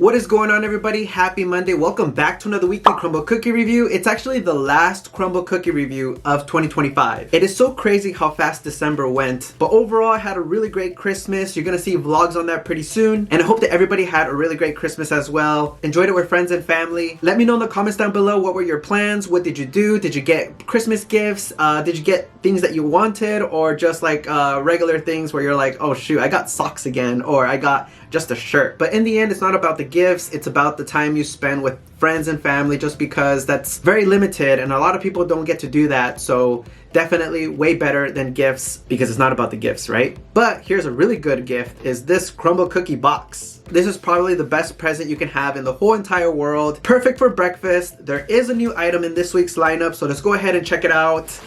What is going on, everybody? Happy Monday. Welcome back to another weekly Crumbl Cookie review. It's actually the last Crumbl Cookie review of 2025. It is so crazy how fast December went, but overall I had a really great Christmas. You're gonna see vlogs on that pretty soon, and I hope that everybody had a really great Christmas as well. Enjoyed it with friends and family. Let me know in the comments down below, what were your plans? What did you do? Did you get Christmas gifts? Did you get things that you wanted, or just like regular things where you're like, oh shoot, I got socks again, or I got just a shirt? But in the end, it's not about the gifts, it's about the time you spend with friends and family, just because that's very limited and a lot of people don't get to do that. So definitely way better than gifts, because it's not about the gifts, right? But here's a really good gift, is this Crumbl Cookie box. This is probably the best present you can have in the whole entire world. Perfect for breakfast. There is a new item in this week's lineup, so let's go ahead and check it out.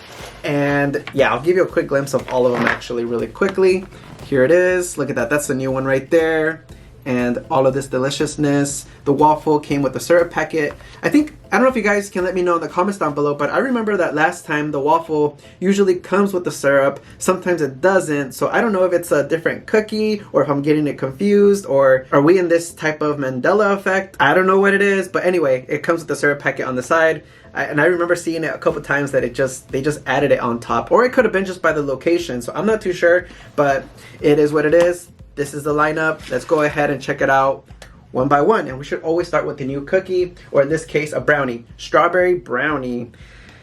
And yeah, I'll give you a quick glimpse of all of them actually really quickly. Here it is. Look at that. That's the new one right there. And all of this deliciousness. The waffle came with the syrup packet. I don't know if you guys can let me know in the comments down below, but I remember that last time the waffle usually comes with the syrup. Sometimes it doesn't. So I don't know if it's a different cookie or if I'm getting it confused, or are we in this type of Mandela effect? I don't know what it is, but anyway, it comes with the syrup packet on the side. And I remember seeing it a couple times that they just added it on top, or it could have been just by the location. So I'm not too sure, but it is what it is. This is the lineup. Let's go ahead and check it out one by one. And we should always start with the new cookie, or in this case, a brownie. Strawberry brownie.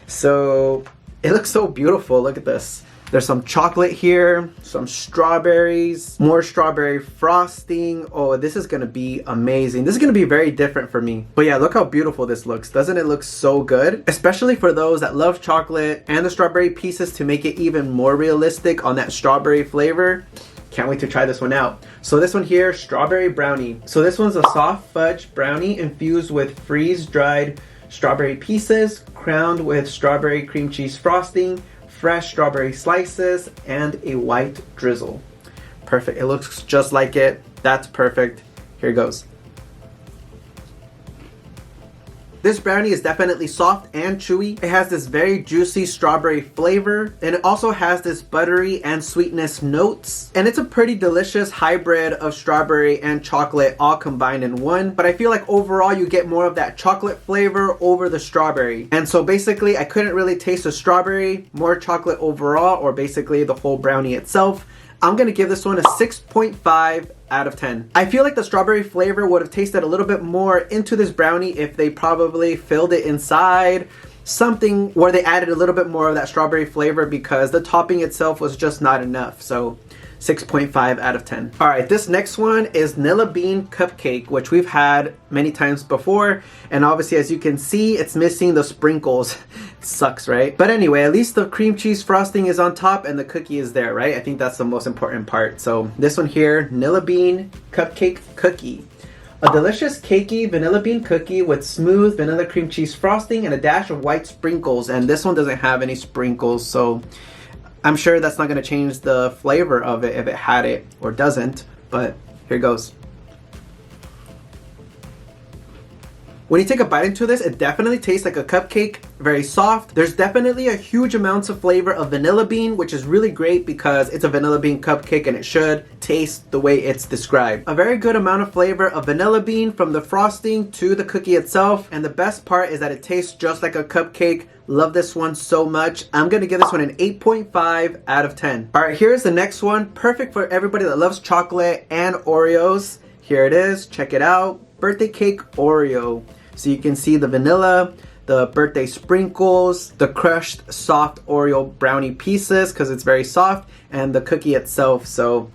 So it looks so beautiful. Look at this. There's some chocolate here, some strawberries, more strawberry frosting. Oh, this is gonna be amazing. This is gonna be very different for me. But yeah, look how beautiful this looks. Doesn't it look so good? Especially for those that love chocolate and the strawberry pieces to make it even more realistic on that strawberry flavor. Can't wait to try this one out. So this one here, strawberry brownie. So this one's a soft fudge brownie infused with freeze-dried strawberry pieces, crowned with strawberry cream cheese frosting, fresh strawberry slices, and a white drizzle. Perfect. It looks just like it. That's perfect. Here it goes. This brownie is definitely soft and chewy. It has this very juicy strawberry flavor, and it also has this buttery and sweetness notes. And it's a pretty delicious hybrid of strawberry and chocolate all combined in one. But I feel like overall you get more of that chocolate flavor over the strawberry. And so basically I couldn't really taste the strawberry, more chocolate overall, or basically the whole brownie itself. I'm gonna give this one a 6.5 out of 10. I feel like the strawberry flavor would have tasted a little bit more into this brownie if they probably filled it inside. Something where they added a little bit more of that strawberry flavor, because the topping itself was just not enough. So 6.5 out of 10. All right, this next one is Nilla bean cupcake, which we've had many times before. And obviously, as you can see, it's missing the sprinkles. It sucks, right? But anyway, at least the cream cheese frosting is on top and the cookie is there, right? I think that's the most important part. So this one here, Nilla bean cupcake cookie. A delicious cakey vanilla bean cookie with smooth vanilla cream cheese frosting and a dash of white sprinkles. And this one doesn't have any sprinkles, so I'm sure that's not going to change the flavor of it if it had it or doesn't, but here goes. When you take a bite into this, it definitely tastes like a cupcake, very soft. There's definitely a huge amounts of flavor of vanilla bean, which is really great because it's a vanilla bean cupcake and it should taste the way it's described. A very good amount of flavor of vanilla bean from the frosting to the cookie itself. And the best part is that it tastes just like a cupcake. Love this one so much. I'm gonna give this one an 8.5 out of 10. All right, here's the next one. Perfect for everybody that loves chocolate and Oreos. Here it is, check it out. Birthday cake Oreo. So you can see the vanilla, the birthday sprinkles, the crushed soft Oreo brownie pieces because it's very soft, and the cookie itself. So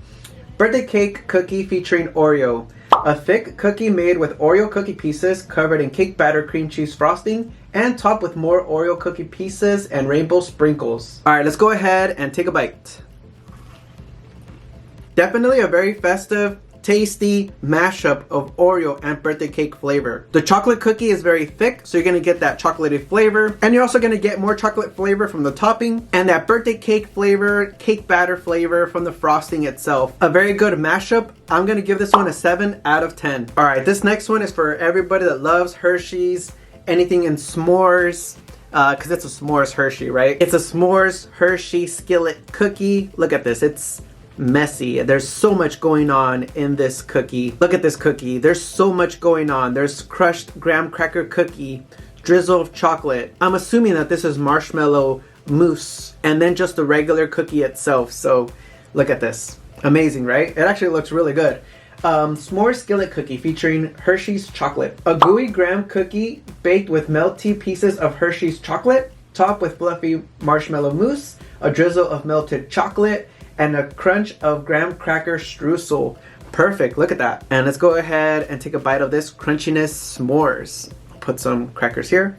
birthday cake cookie featuring Oreo. A thick cookie made with Oreo cookie pieces covered in cake batter cream cheese frosting and topped with more Oreo cookie pieces and rainbow sprinkles. All right, let's go ahead and take a bite. Definitely a very festive, tasty mashup of Oreo and birthday cake flavor. The chocolate cookie is very thick, so you're gonna get that chocolatey flavor, and you're also gonna get more chocolate flavor from the topping and that birthday cake flavor, cake batter flavor from the frosting itself. A very good mashup. I'm gonna give this one a 7 out of 10. All right, this next one is for everybody that loves Hershey's, anything in s'mores, because it's a s'mores Hershey, right? It's a s'mores Hershey Skillet cookie. Look at this. It's messy. There's so much going on in this cookie. Look at this cookie. There's so much going on. There's crushed graham cracker cookie, drizzle of chocolate. I'm assuming that this is marshmallow mousse, and then just the regular cookie itself. So look at this. Amazing, right? It actually looks really good. S'more skillet cookie featuring Hershey's chocolate. A gooey graham cookie baked with melty pieces of Hershey's chocolate, topped with fluffy marshmallow mousse, a drizzle of melted chocolate, and a crunch of graham cracker streusel. Perfect, look at that. And let's go ahead and take a bite of this crunchiness s'mores. Put some crackers here.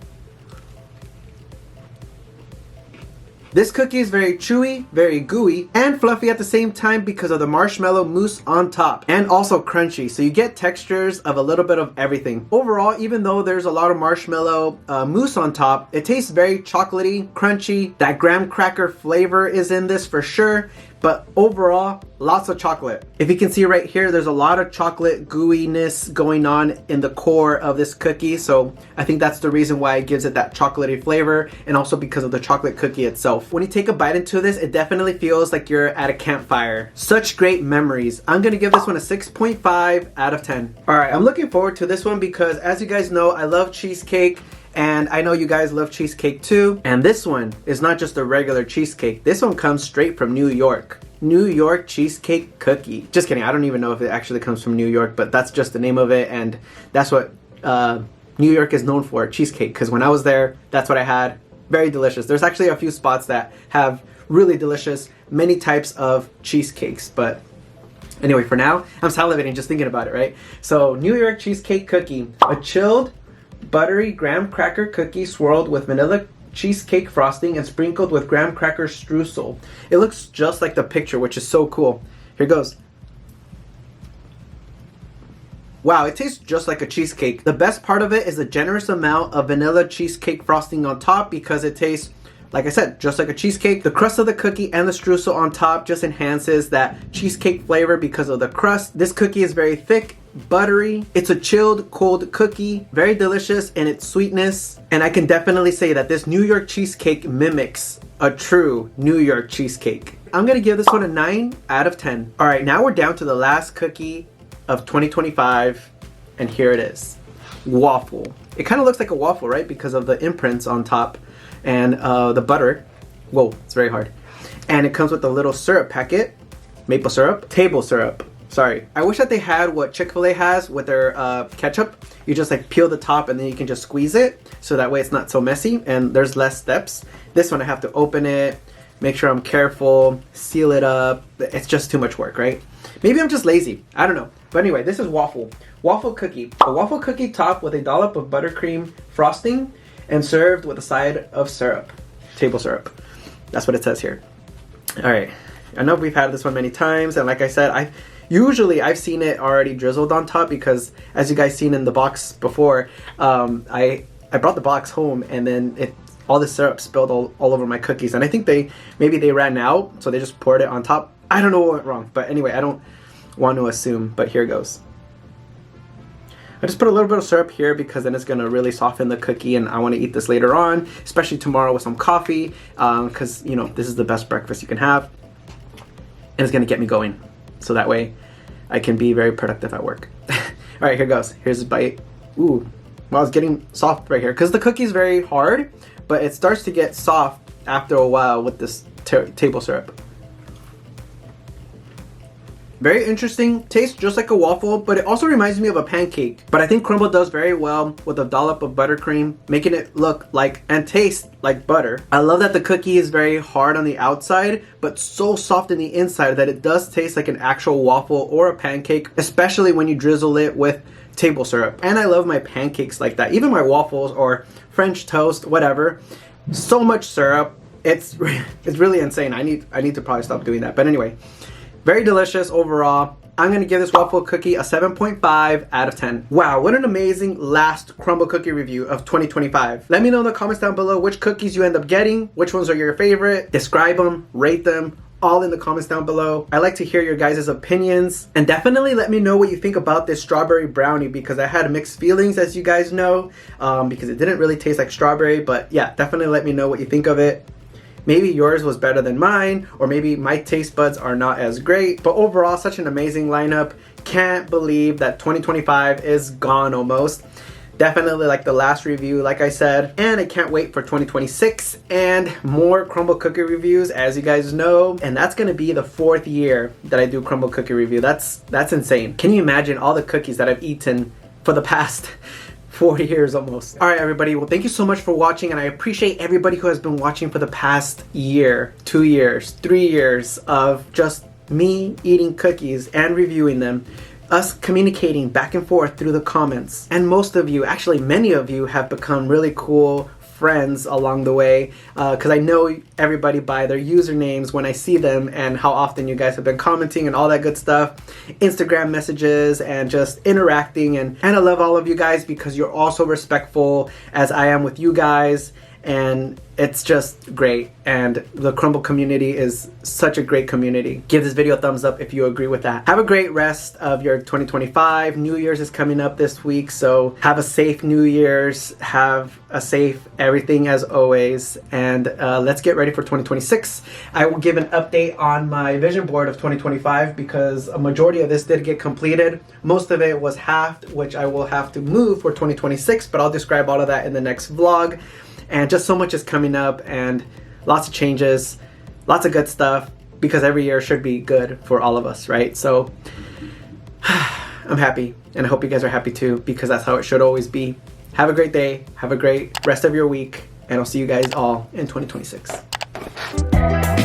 This cookie is very chewy, very gooey, and fluffy at the same time because of the marshmallow mousse on top, and also crunchy, so you get textures of a little bit of everything. Overall, even though there's a lot of marshmallow mousse on top, it tastes very chocolatey, crunchy. That graham cracker flavor is in this for sure, but overall, lots of chocolate. If you can see right here, there's a lot of chocolate gooiness going on in the core of this cookie, so I think that's the reason why it gives it that chocolatey flavor, and also because of the chocolate cookie itself. When you take a bite into this, it definitely feels like you're at a campfire. Such great memories. I'm gonna give this one a 6.5 out of 10. All right, I'm looking forward to this one because, as you guys know, I love cheesecake. And I know you guys love cheesecake too. And this one is not just a regular cheesecake. This one comes straight from New York. New York cheesecake cookie. Just kidding, I don't even know if it actually comes from New York, but that's just the name of it, and that's what New York is known for, cheesecake. Because when I was there, that's what I had. Very delicious. There's actually a few spots that have really delicious, many types of cheesecakes, but anyway, for now, I'm salivating just thinking about it, right? So, New York cheesecake cookie, a chilled, buttery graham cracker cookie swirled with vanilla cheesecake frosting and sprinkled with graham cracker streusel. It looks just like the picture, which is so cool. Here goes. Wow, it tastes just like a cheesecake. The best part of it is the generous amount of vanilla cheesecake frosting on top because it tastes, like I said, just like a cheesecake. The crust of the cookie and the streusel on top just enhances that cheesecake flavor because of the crust. This cookie is very thick, buttery. It's a chilled, cold cookie. Very delicious in its sweetness. And I can definitely say that this New York cheesecake mimics a true New York cheesecake. I'm gonna give this one a 9 out of 10. All right, now we're down to the last cookie of 2025. And here it is. Waffle. It kind of looks like a waffle, right? Because of the imprints on top and the butter. Whoa, it's very hard. And it comes with a little syrup packet. Maple syrup. Table syrup. Sorry. I wish that they had what Chick-fil-A has with their ketchup. You just like peel the top and then you can just squeeze it. So that way it's not so messy and there's less steps. This one I have to open it, make sure I'm careful, seal it up. It's just too much work, right? Maybe I'm just lazy. I don't know. But anyway, this is waffle. Waffle cookie. A waffle cookie topped with a dollop of buttercream frosting and served with a side of syrup. Table syrup. That's what it says here. All right. I know we've had this one many times, and like I said, I've seen it already drizzled on top because, as you guys seen in the box before, I brought the box home and then all the syrup spilled all over my cookies, and I think maybe they ran out, so they just poured it on top. I don't know what went wrong, but anyway, I don't want to assume, but here goes. I just put a little bit of syrup here because then it's going to really soften the cookie, and I want to eat this later on, especially tomorrow with some coffee, because, you know, this is the best breakfast you can have, and it's going to get me going, so that way I can be very productive at work. All right, here goes. Here's a bite. Ooh, well, it's getting soft right here because the cookie is very hard, but it starts to get soft after a while with this table syrup. Very interesting, tastes just like a waffle, but it also reminds me of a pancake. But I think Crumbl does very well with a dollop of buttercream, making it look like and taste like butter. I love that the cookie is very hard on the outside, but so soft in the inside that it does taste like an actual waffle or a pancake, especially when you drizzle it with table syrup. And I love my pancakes like that, even my waffles or French toast, whatever. So much syrup, it's really insane. I need to probably stop doing that. But anyway, very delicious overall. I'm going to give this waffle cookie a 7.5 out of 10. Wow, what an amazing last Crumbl cookie review of 2025. Let me know in the comments down below which cookies you end up getting, which ones are your favorite, describe them, rate them, all in the comments down below. I like to hear your guys' opinions, and definitely let me know what you think about this strawberry brownie because I had mixed feelings, as you guys know, because it didn't really taste like strawberry, but yeah, definitely let me know what you think of it. maybe yours was better than mine, or maybe my taste buds are not as great. But overall, such an amazing lineup. Can't believe that 2025 is gone almost. Definitely like the last review, like I said, and I can't wait for 2026 and more Crumbl Cookie reviews, as you guys know. And that's gonna be the 4th year that I do Crumbl Cookie review. That's insane. Can you imagine all the cookies that I've eaten for the past 4 years almost? All right, everybody. Well, thank you so much for watching, and I appreciate everybody who has been watching for the past year, 2 years, 3 years of just me eating cookies and reviewing them, us communicating back and forth through the comments. And most of you, actually many of you, have become really cool friends along the way, because I know everybody by their usernames when I see them, and how often you guys have been commenting and all that good stuff, Instagram messages, and just interacting. And I love all of you guys because you're also respectful as I am with you guys, and it's just great. And the Crumbl community is such a great community. Give this video a thumbs up if you agree with that. Have a great rest of your 2025. New Year's is coming up this week, so have a safe New Year's. Have a safe everything as always. And let's get ready for 2026. I will give an update on my vision board of 2025 because a majority of this did get completed. Most of it was halved, which I will have to move for 2026, but I'll describe all of that in the next vlog. And just so much is coming up, and lots of changes, lots of good stuff, because every year should be good for all of us, right? So I'm happy, and I hope you guys are happy too, because that's how it should always be. Have a great day, have a great rest of your week, and I'll see you guys all in 2026.